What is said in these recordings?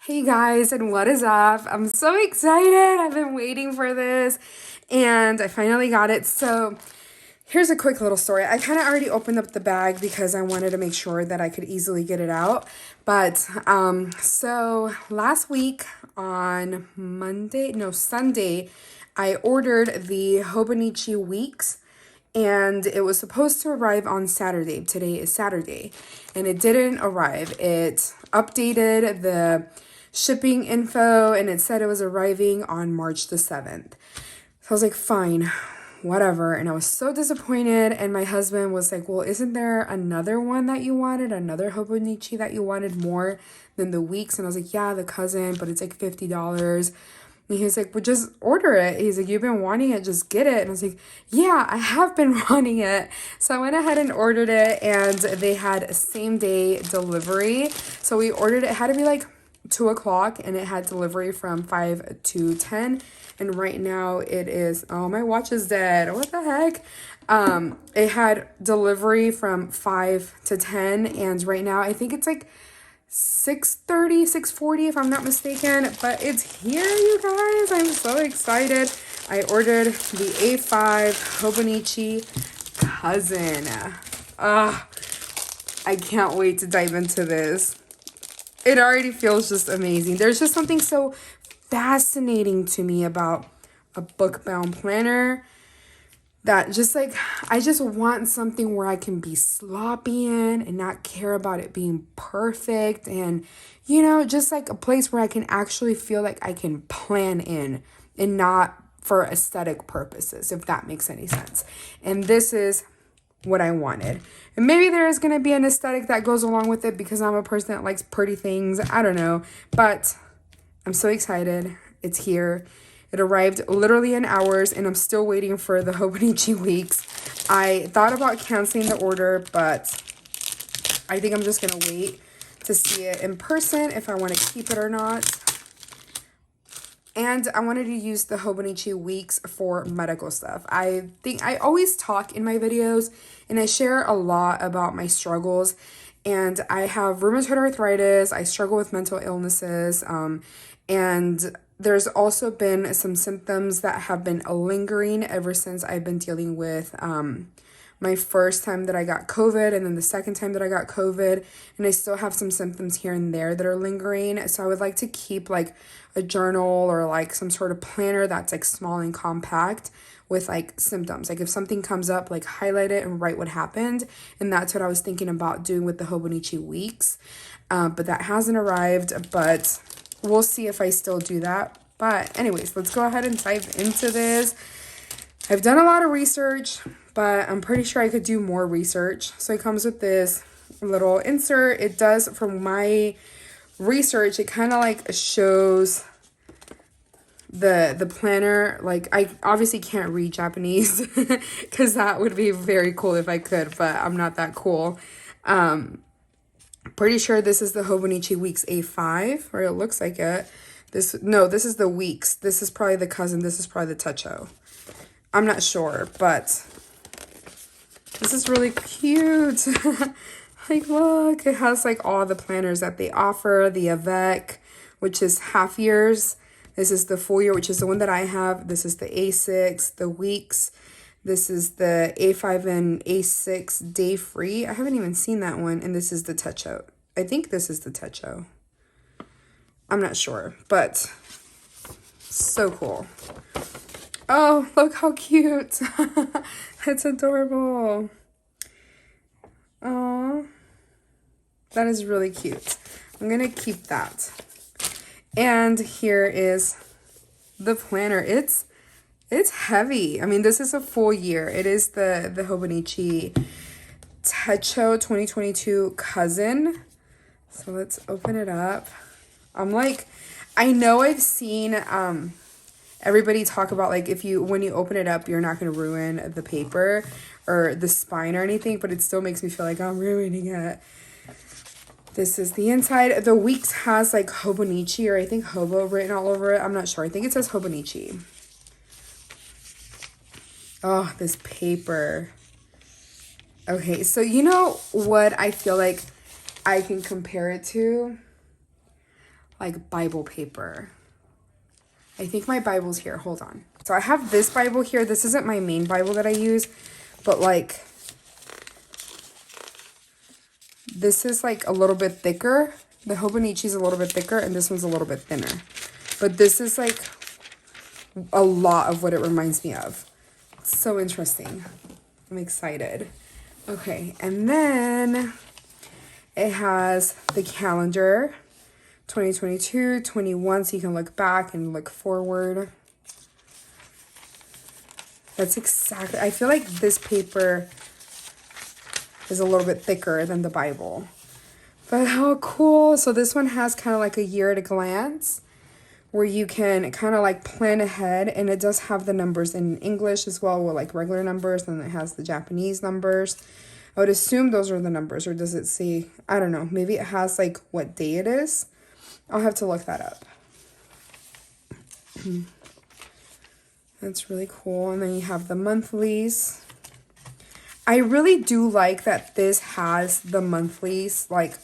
Hey guys, and what is up? I'm so excited. I've been waiting for this and I finally got it. So, here's a quick little story. I kind of already opened up the bag because I wanted to make sure that I could easily get it out. But so last week on Sunday, I ordered the Hobonichi Weeks and it was supposed to arrive on Saturday. Today is Saturday, and it didn't arrive. It updated the shipping info and it said it was arriving on March the 7th. So I was like, fine, whatever. And I was so disappointed. And my husband was like, well, isn't there another one that you wanted? Another Hobonichi that you wanted more than the weeks? And I was like, yeah, the cousin, but it's like $50. And he was like, well, just order it. He's like, you've been wanting it, just get it. And I was like, yeah, I have been wanting it. So I went ahead and ordered it, and they had same day delivery. So we ordered it. It had to be like 2 o'clock, and it had delivery from 5 to 10. And right now it is, oh, my watch is dead. What the heck? It had delivery from 5 to 10. And right now I think it's like 6:30, 6:40 if I'm not mistaken, but it's here, you guys. I'm so excited. I ordered the A5 Hobonichi cousin. I can't wait to dive into this. It already feels just amazing. There's just something so fascinating to me about a book-bound planner that just like, I just want something where I can be sloppy in and not care about it being perfect, and just like a place where I can actually feel like I can plan in and not for aesthetic purposes, if that makes any sense. And this is what I wanted. And maybe there is going to be an aesthetic that goes along with it because I'm a person that likes pretty things. I don't know, but I'm so excited. It's here. It arrived literally in hours, and I'm still waiting for the Hobonichi Weeks. I thought about canceling the order, but I think I'm just going to wait to see it in person if I want to keep it or not. And I wanted to use the Hobonichi Weeks for medical stuff. I think I always talk in my videos, and I share a lot about my struggles. And I have rheumatoid arthritis. I struggle with mental illnesses. And there's also been some symptoms that have been lingering ever since I've been dealing with my first time that I got COVID, and then the second time that I got COVID, and I still have some symptoms here and there that are lingering. So I would like to keep like a journal or like some sort of planner that's like small and compact with like symptoms. Like if something comes up, like highlight it and write what happened. And that's what I was thinking about doing with the Hobonichi Weeks. But that hasn't arrived, but we'll see if I still do that. But anyways, let's go ahead and dive into this. I've done a lot of research, but I'm pretty sure I could do more research. So it comes with this little insert. It does, from my research, it kind of like shows the planner. Like, I obviously can't read Japanese because that would be very cool if I could, but I'm not that cool. Pretty sure this is the Hobonichi Weeks A5, or it looks like it. This is the Weeks. This is probably the cousin. This is probably the Techo. I'm not sure, but this is really cute. Like, look, it has like all the planners that they offer. The Avec, which is half years. This is the full year, which is the one that I have. This is the A6, the Weeks. This is the A5 and A6 day free. I haven't even seen that one. And this is the Techo. I think this is the Techo. I'm not sure, but so cool. Oh, look how cute. It's adorable. Oh, that is really cute. I'm going to keep that. And here is the planner. It's heavy. I mean, this is a full year. It is the Hobonichi Techo 2022 cousin. So let's open it up. I'm like, I know I've seen everybody talk about like when you open it up, you're not going to ruin the paper or the spine or anything, but it still makes me feel like I'm ruining it. This is the inside. The Weeks has like Hobonichi, or I think Hobo written all over it. I'm not sure. I think it says Hobonichi. Oh, this paper. Okay, so you know what I feel like I can compare it to? like Bible paper. I think my Bible's here. Hold on. So I have this Bible here. This isn't my main Bible that I use, but like this is like a little bit thicker. The Hobonichi is a little bit thicker and this one's a little bit thinner. But this is like a lot of what it reminds me of. It's so interesting. I'm excited. Okay, and then it has the calendar, 2022, 21, so you can look back and look forward. That's exactly, I feel like this paper is a little bit thicker than the Bible. But how cool. So this one has kind of like a year at a glance where you can kind of like plan ahead, and it does have the numbers in English as well, with like regular numbers, and it has the Japanese numbers. I would assume those are the numbers, or does it say, I don't know, maybe it has like what day it is. I'll have to look that up. That's really cool. And then you have the monthlies. I really do like that this has the monthlies like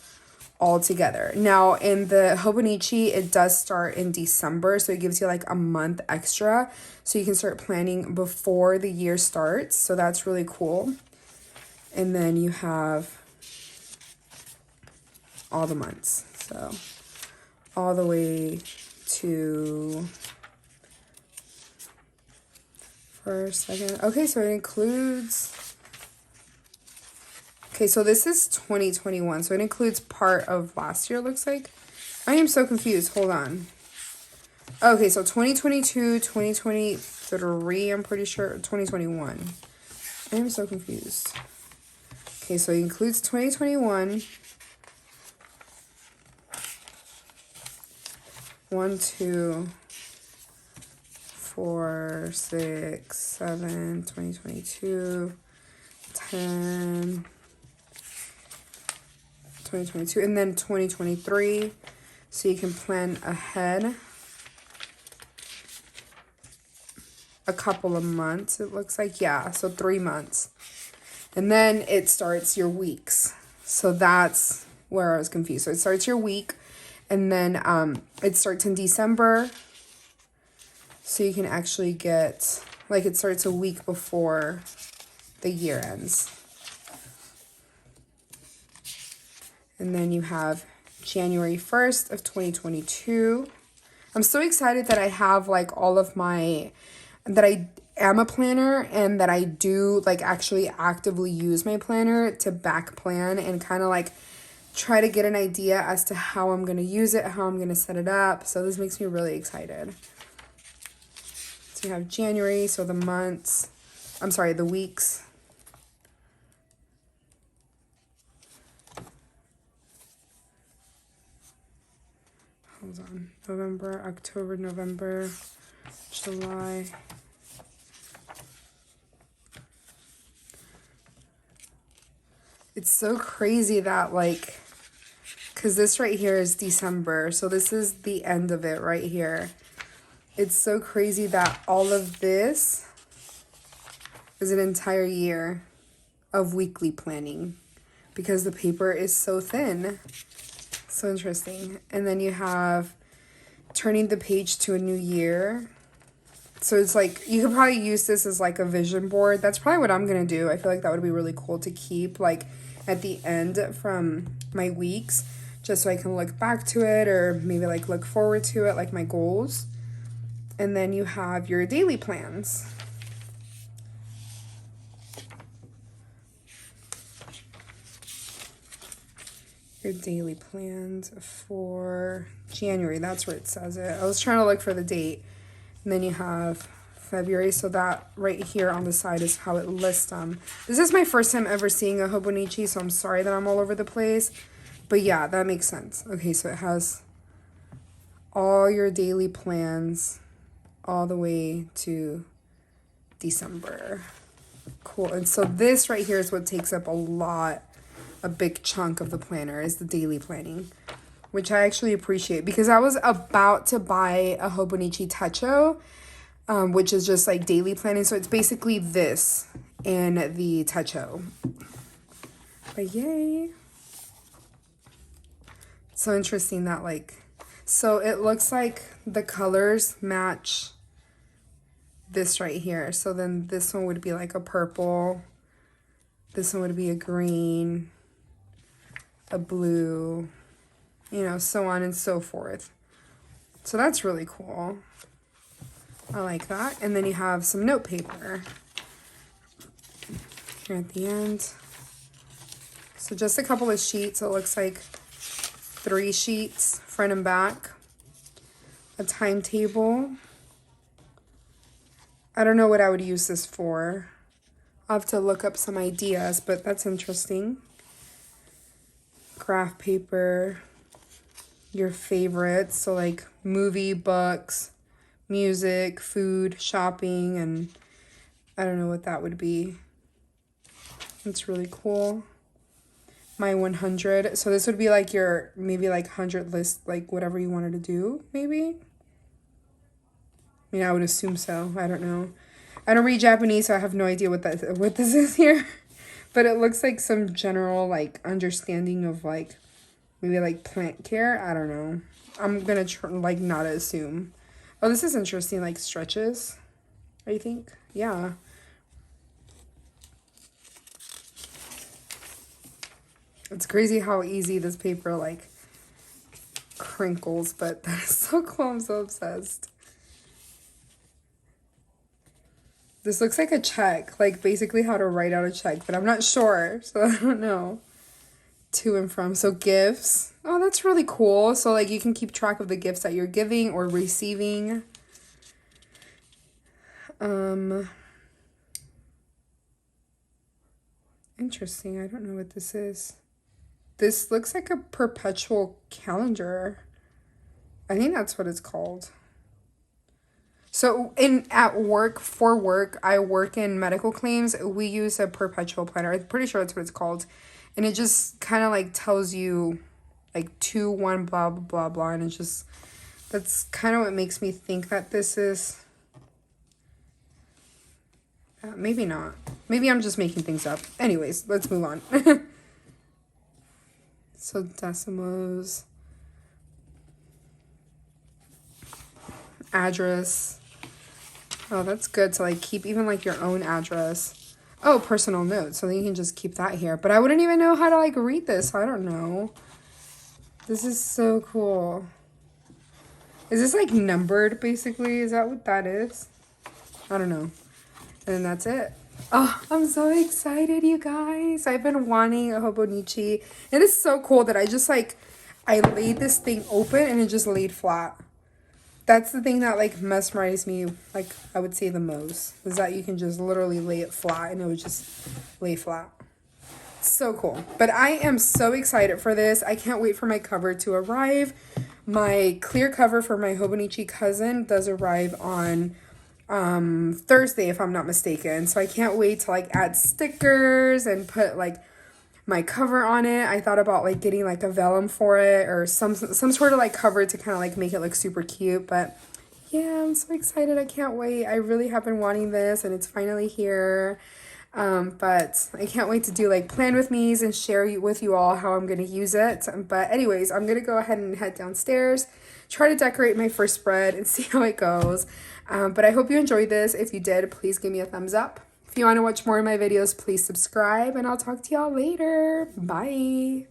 all together. Now in the Hobonichi, it does start in December, so it gives you like a month extra, so you can start planning before the year starts. So that's really cool. And then you have all the months, so all the way to first, second. Okay, so it includes, okay, so this is 2021, so it includes part of last year, looks like. I am so confused. Hold on. Okay, so 2022, 2023, I'm pretty sure, 2021. I am so confused. Okay, so it includes 2021. 1, 2, 4, 6, 7, 2022, 10, 2022, and then 2023. So you can plan ahead a couple of months, it looks like. Yeah, so 3 months. And then it starts your weeks. So that's where I was confused. So it starts your week, and then it starts in December. So you can actually get, like, it starts a week before the year ends. And then you have January 1st of 2022. I'm so excited that I have like all of my, that I am a planner and that I do like actually actively use my planner to back plan and kind of like try to get an idea as to how I'm going to use it, how I'm going to set it up. So this makes me really excited. So you have January, so the months, I'm sorry, the weeks. Hold on. November, October, November, July. It's so crazy that like, because this right here is December. So this is the end of it right here. It's so crazy that all of this is an entire year of weekly planning because the paper is so thin. So interesting. And then you have turning the page to a new year. So it's like, you could probably use this as like a vision board. That's probably what I'm going to do. I feel like that would be really cool to keep like at the end from my weeks, just so I can look back to it or maybe like look forward to it, like my goals. And then you have your daily plans. Your daily plans for January. That's where it says it. I was trying to look for the date. And then you have February. So that right here on the side is how it lists them. This is my first time ever seeing a Hobonichi, so I'm sorry that I'm all over the place. But yeah, that makes sense. Okay, so it has all your daily plans all the way to December. Cool. And so this right here is what takes up a big chunk of the planner, is the daily planning, which I actually appreciate because I was about to buy a Hobonichi Techo, which is just like daily planning. So it's basically this and the Techo. But yay. So interesting that like, So it looks like the colors match this right here. So then this one would be like a purple. This one would be a green, a blue, you know, so on and so forth. So that's really cool. I like that. And then you have some note paper here at the end. So just a couple of sheets. It looks like 3 sheets, front and back. A timetable. I don't know what I would use this for. I'll have to look up some ideas, but that's interesting. Graph paper. Your favorites. So like movie, books, music, food, shopping, and I don't know what that would be. It's really cool. My 100. So this would be like your maybe like 100 list, like whatever you wanted to do, maybe. I mean, I would assume so. I don't know. I don't read Japanese, so I have no idea what this is here. But it looks like some general like understanding of like maybe like plant care. I don't know. I'm gonna like not assume. Oh, this is interesting. Like stretches, I think. Yeah. It's crazy how easy this paper like crinkles, but that is so cool. I'm so obsessed. This looks like a check, like basically how to write out a check, but I'm not sure, so I don't know. To and from. So gifts. Oh, that's really cool. So like you can keep track of the gifts that you're giving or receiving. Interesting. I don't know what this is. This looks like a perpetual calendar. I think that's what it's called. So at work, for work, I work in medical claims. We use a perpetual planner. I'm pretty sure that's what it's called. And it just kind of like tells you like 2, 1, blah, blah, blah, blah. And it's just, that's kind of what makes me think that this is. Maybe not. Maybe I'm just making things up. Anyways, let's move on. So decimos. Address. Oh, that's good to like keep even like your own address. Oh, personal notes. So then you can just keep that here. But I wouldn't even know how to like read this. I don't know. This is so cool. Is this like numbered basically? Is that what that is? I don't know. And that's it. Oh, I'm so excited, you guys. I've been wanting a Hobonichi. And it's so cool that I just like, I laid this thing open and it just laid flat. That's the thing that like mesmerized me, like I would say the most, is that you can just literally lay it flat and it would just lay flat. So cool. But I am so excited for this. I can't wait for my cover to arrive. My clear cover for my Hobonichi cousin does arrive on Thursday, if I'm not mistaken. So I can't wait to like add stickers and put like my cover on it. I thought about like getting like a vellum for it or some sort of like cover to kind of like make it look super cute. But yeah, I'm so excited. I can't wait. I really have been wanting this and it's finally here. But I can't wait to do like plan with me's and share with you all how I'm going to use it. But anyways, I'm going to go ahead and head downstairs, try to decorate my first spread and see how it goes. But I hope you enjoyed this. If you did, please give me a thumbs up. If you want to watch more of my videos, please subscribe and I'll talk to y'all later. Bye.